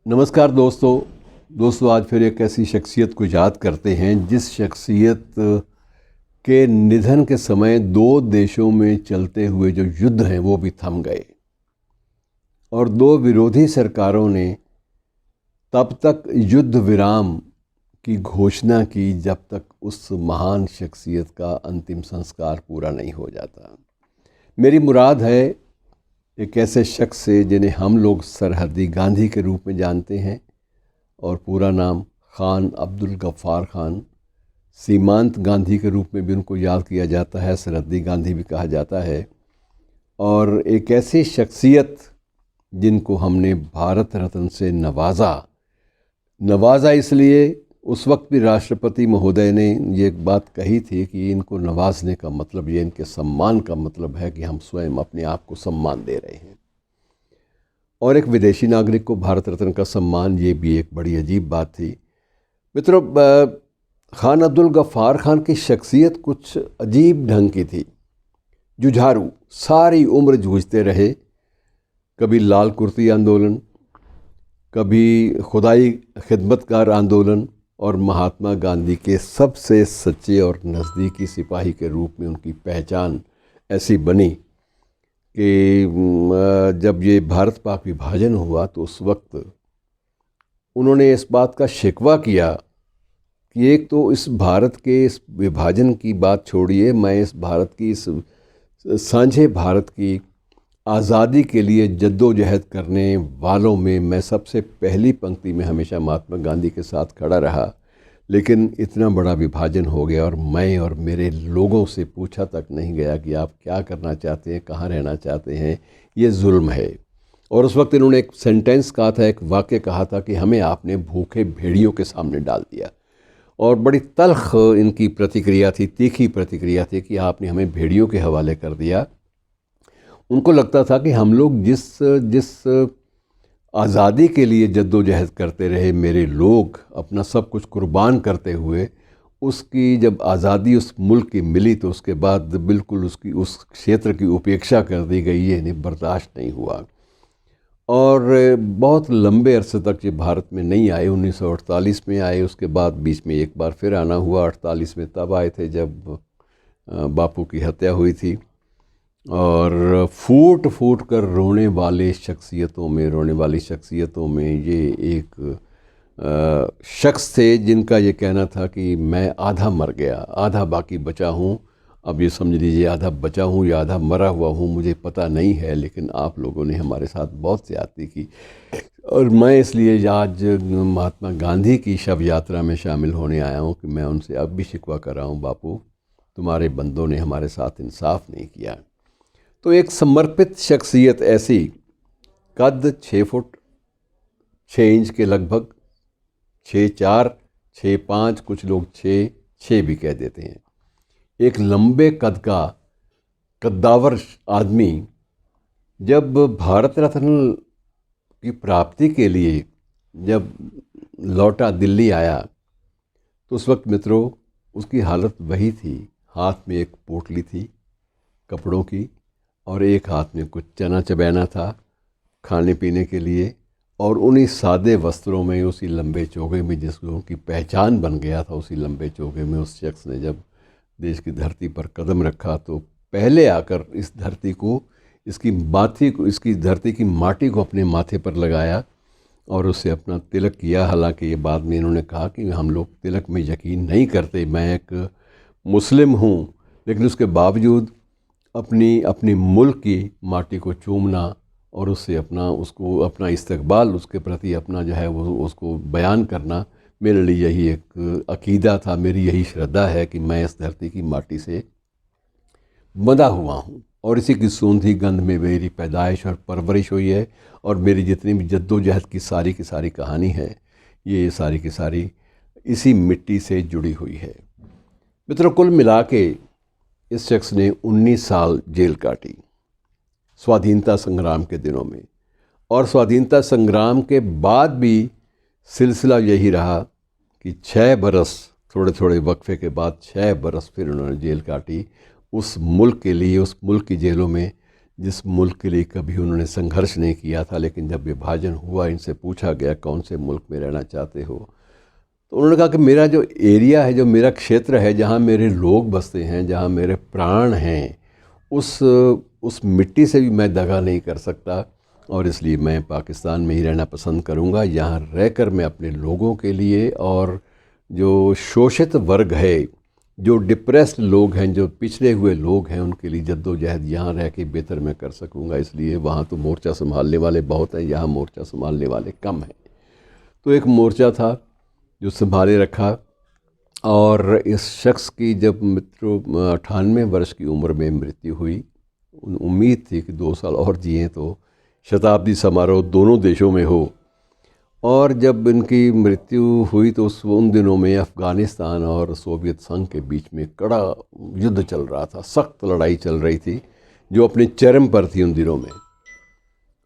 नमस्कार दोस्तों आज फिर एक ऐसी शख्सियत को याद करते हैं जिस शख्सियत के निधन के समय दो देशों में चलते हुए जो युद्ध हैं वो भी थम गए और दो विरोधी सरकारों ने तब तक युद्ध विराम की घोषणा की जब तक उस महान शख्सियत का अंतिम संस्कार पूरा नहीं हो जाता। मेरी मुराद है एक ऐसे शख्स से जिन्हें हम लोग सरहदी गांधी के रूप में जानते हैं और पूरा नाम खान अब्दुल गफ्फार खान, सीमांत गांधी के रूप में भी उनको याद किया जाता है, सरहदी गांधी भी कहा जाता है। और एक ऐसी शख्सियत जिनको हमने भारत रत्न से नवाजा इसलिए उस वक्त भी राष्ट्रपति महोदय ने ये एक बात कही थी कि इनको नवाजने का मतलब ये इनके सम्मान का मतलब है कि हम स्वयं अपने आप को सम्मान दे रहे हैं। और एक विदेशी नागरिक को भारत रत्न का सम्मान, ये भी एक बड़ी अजीब बात थी। मित्रों, खान अब्दुल गफ्फार खान की शख्सियत कुछ अजीब ढंग की थी। जुझारू, सारी उम्र जूझते रहे। कभी लाल कुर्ती आंदोलन, कभी खुदाई खिदमतकार आंदोलन, और महात्मा गांधी के सबसे सच्चे और नज़दीकी सिपाही के रूप में उनकी पहचान ऐसी बनी कि जब ये भारत पाक विभाजन हुआ तो उस वक्त उन्होंने इस बात का शिकवा किया कि एक तो इस भारत के इस विभाजन की बात छोड़िए, मैं इस भारत की इस सांझे भारत की आज़ादी के लिए जद्दोजहद करने वालों में मैं सबसे पहली पंक्ति में हमेशा महात्मा गांधी के साथ खड़ा रहा। लेकिन इतना बड़ा विभाजन हो गया और मैं और मेरे लोगों से पूछा तक नहीं गया कि आप क्या करना चाहते हैं, कहाँ रहना चाहते हैं, ये जुल्म है। और उस वक्त इन्होंने एक सेंटेंस कहा था, एक वाक्य कहा था कि हमें आपने भूखे भेड़ियों के सामने डाल दिया। और बड़ी तल्ख इनकी प्रतिक्रिया थी, तीखी प्रतिक्रिया थी कि आपने हमें भेड़ियों के हवाले कर दिया। उनको लगता था कि हम लोग जिस आज़ादी के लिए जद्दोजहद करते रहे, मेरे लोग अपना सब कुछ कुर्बान करते हुए, उसकी जब आज़ादी उस मुल्क की मिली तो उसके बाद बिल्कुल उसकी उस क्षेत्र की उपेक्षा कर दी गई। ये इन्हें बर्दाश्त नहीं हुआ और बहुत लंबे अरसे तक ये भारत में नहीं आए। 1948 में आए, उसके बाद बीच में एक बार फिर आना हुआ। 48 में तब आए थे जब बापू की हत्या हुई थी। और फूट फूट कर रोने वाली शख्सियतों में ये एक शख्स थे जिनका ये कहना था कि मैं आधा मर गया, आधा बाकी बचा हूँ। अब ये समझ लीजिए आधा बचा हूँ या आधा मरा हुआ हूँ, मुझे पता नहीं है, लेकिन आप लोगों ने हमारे साथ बहुत ज़्यादती की और मैं इसलिए आज महात्मा गांधी की शव यात्रा में शामिल होने आया हूँ कि मैं उनसे अब भी शिकवा कर रहा हूँ, बापू तुम्हारे बंदों ने हमारे साथ इंसाफ नहीं किया। तो एक समर्पित शख्सियत ऐसी, कद 6 फुट 6 इंच के लगभग, 6'4", 6'5", कुछ लोग 6'6" भी कह देते हैं। एक लंबे कद का कद्दावर आदमी जब भारत रत्न की प्राप्ति के लिए जब लौटा, दिल्ली आया, तो उस वक्त मित्रों उसकी हालत वही थी। हाथ में एक पोटली थी कपड़ों की और एक हाथ में कुछ चना चबैना था खाने पीने के लिए, और उन्हीं सादे वस्त्रों में, उसी लंबे चोगे में जिसको उनकी पहचान बन गया था, उसी लंबे चोगे में उस शख्स ने जब देश की धरती पर कदम रखा तो पहले आकर इस धरती को, इसकी धरती की माटी को अपने माथे पर लगाया और उससे अपना तिलक किया। हालांकि ये बाद में इन्होंने कहा कि हम लोग तिलक में यकीन नहीं करते, मैं एक मुस्लिम हूँ, लेकिन उसके बावजूद अपनी मुल्क की माटी को चूमना और उससे अपना इस्तकबाल, उसके प्रति अपना जो है वो उसको बयान करना, मेरे लिए यही एक अकीदा था, मेरी यही श्रद्धा है कि मैं इस धरती की माटी से बंधा हुआ हूँ और इसी की सूंधी गंध में मेरी पैदाइश और परवरिश हुई है। और मेरी जितनी भी जद्दोजहद की सारी कहानी है, ये सारी की सारी इसी मिट्टी से जुड़ी हुई है। मित्रों, कुल मिला के इस शख्स ने 19 साल जेल काटी स्वाधीनता संग्राम के दिनों में, और स्वाधीनता संग्राम के बाद भी सिलसिला यही रहा कि 6 बरस, थोड़े थोड़े वक्फे के बाद 6 बरस फिर उन्होंने जेल काटी उस मुल्क के लिए, उस मुल्क की जेलों में जिस मुल्क के लिए कभी उन्होंने संघर्ष नहीं किया था, लेकिन जब विभाजन हुआ, इनसे पूछा गया कौन से मुल्क में रहना चाहते हो, तो उन्होंने कहा कि मेरा जो एरिया है, जो मेरा क्षेत्र है, जहाँ मेरे लोग बसते हैं, जहाँ मेरे प्राण हैं, उस मिट्टी से भी मैं दगा नहीं कर सकता, और इसलिए मैं पाकिस्तान में ही रहना पसंद करूँगा। यहाँ रहकर मैं अपने लोगों के लिए, और जो शोषित वर्ग है, जो डिप्रेस्ड लोग हैं, जो पिछड़े हुए लोग हैं, उनके लिए जद्दोजहद यहाँ रह के बेहतर मैं कर सकूँगा। इसलिए वहाँ तो मोर्चा संभालने वाले बहुत हैं, यहाँ मोर्चा संभालने वाले कम हैं। तो एक मोर्चा था जो संभाले रखा, और इस शख्स की जब मित्रों 98 वर्ष की उम्र में मृत्यु हुई, उम्मीद थी कि 2 साल और जिए तो शताब्दी समारोह दोनों देशों में हो। और जब इनकी मृत्यु हुई तो उन दिनों में अफ़गानिस्तान और सोवियत संघ के बीच में कड़ा युद्ध चल रहा था, सख्त लड़ाई चल रही थी, जो अपने चरम पर थी उन दिनों में।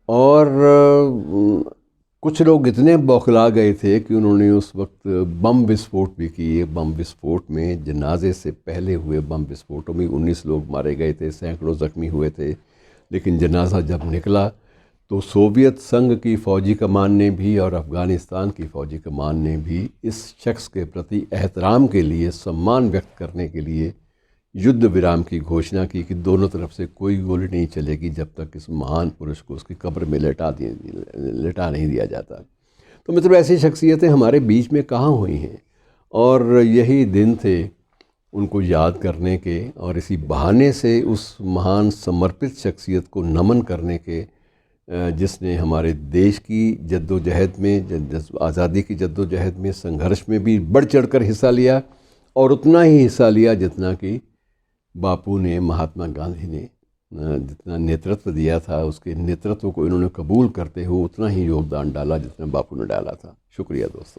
और कुछ लोग इतने बौखला गए थे कि उन्होंने उस वक्त बम विस्फोट भी किए। बम विस्फोट में, जनाजे से पहले हुए बम विस्फोटों में 19 लोग मारे गए थे, सैकड़ों ज़ख्मी हुए थे। लेकिन जनाजा जब निकला तो सोवियत संघ की फ़ौजी कमान ने भी और अफ़गानिस्तान की फ़ौजी कमान ने भी इस शख्स के प्रति एहतराम के लिए, सम्मान व्यक्त करने के लिए युद्ध विराम की घोषणा की कि दोनों तरफ से कोई गोली नहीं चलेगी जब तक इस महान पुरुष को उसकी कब्र में लेटा नहीं दिया जाता। तो मित्रों, ऐसी शख्सियतें हमारे बीच में कहाँ हुई हैं, और यही दिन थे उनको याद करने के, और इसी बहाने से उस महान समर्पित शख्सियत को नमन करने के, जिसने हमारे देश की जद्दोजहद में, आज़ादी की जद्दोजहद में, संघर्ष में भी बढ़ चढ़कर हिस्सा लिया, और उतना ही हिस्सा लिया जितना कि बापू ने, महात्मा गांधी ने जितना नेतृत्व दिया था, उसके नेतृत्व को इन्होंने कबूल करते हुए उतना ही योगदान डाला जितना बापू ने डाला था। शुक्रिया दोस्तों।